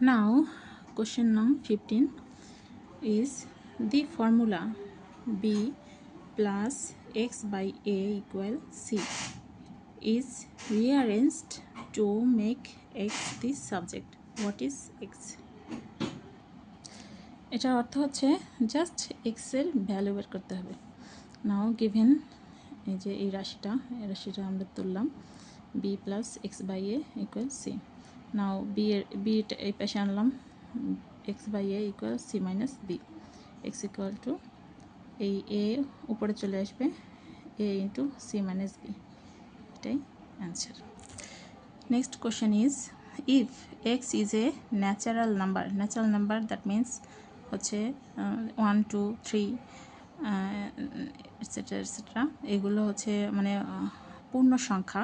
Now, question number 15 is the formula b plus x by a equal c is rearranged to make x the subject. What is x? এটার অর্থ হচ্ছে just x এর value বের করতে হবে। নাও given এই যে এই রাশিটা আমরা তুললাম b plus x by a equal c. Now b এই পাশে আনলাম x by a equal c minus b. x equal to এই a উপরে চলে আসবে a into c minus b. এটাই answer. Next question is if x is a natural number that means হচ্ছে 1 2 3 etcetera এগুলো হচ্ছে মানে পূর্ণ সংখ্যা,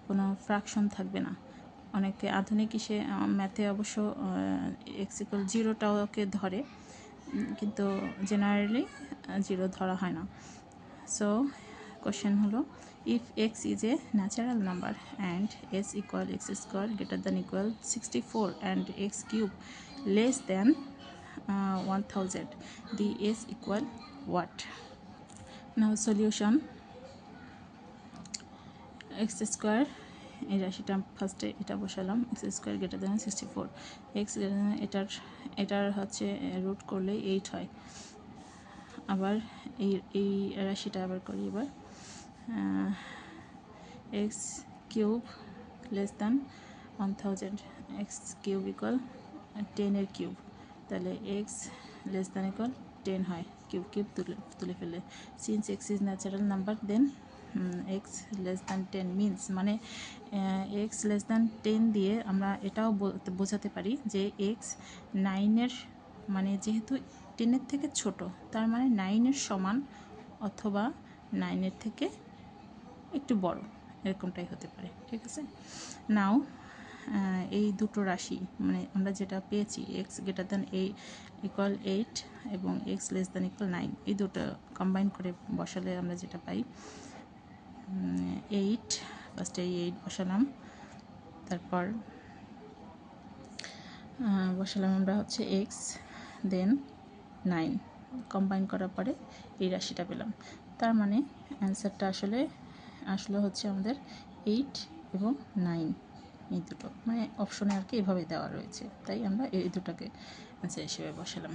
কোনো ফ্র্যাকশন থাকবে না। অনেকে আধুনিক ম্যাথে অবশ্য এক্স ইকুয়াল জিরোটাকে ধরে, কিন্তু জেনারেলি জিরো ধরা হয় না। সো কোশ্চেন হলো if x is a natural number and s equal x square greater than equal 64 and x cube less than 1000, the s equal what? Now solution, x square এই রাশিটা ফার্স্টে এটা বসালাম x square greater than 64, x এটার হচ্ছে root করলে 8 হয়। আবার এই রাশিটা আবার করি এবার x cube less than 1000, x cube equal 10 এর কিউব, তাহলে x লেস দ্যান ইকুয়াল 10 হয়। কিউব তুলে ফেলে since x is natural number then x less than 10 means মানে x লেস দ্যান 10 দিয়ে আমরা এটাও বোঝাতে পারি যে x 9-এর মানে যেহেতু 10-এর থেকে ছোট, তার মানে 9-এর সমান অথবা 9-এর থেকে একটু বড়, এরকমটাই হতে পারে। ঠিক আছে। নাও এই দুটো রাশি মানে আমরা যেটা পেয়েছি x গ্রেটার দ্যান ইকুয়াল 8 এবং x লেস দ্যান ইকুয়াল 9, এই দুটো কম্বাইন করে বসালে আমরা যেটা পাই 8, ফার্স্টে 8 বসালাম, তারপর বসালাম আমরা হচ্ছে x দেন 9, কম্বাইন করার পরে এই রাশিটা পেলাম। তার মানে অ্যান্সারটা আসলে হচ্ছে আমাদের 8 এবং 9, এই দুটো মানে অপশনে আর কি এভাবে দেওয়া রয়েছে, তাই আমরা এই দুটোকে অ্যান্সার হিসেবে বসালাম।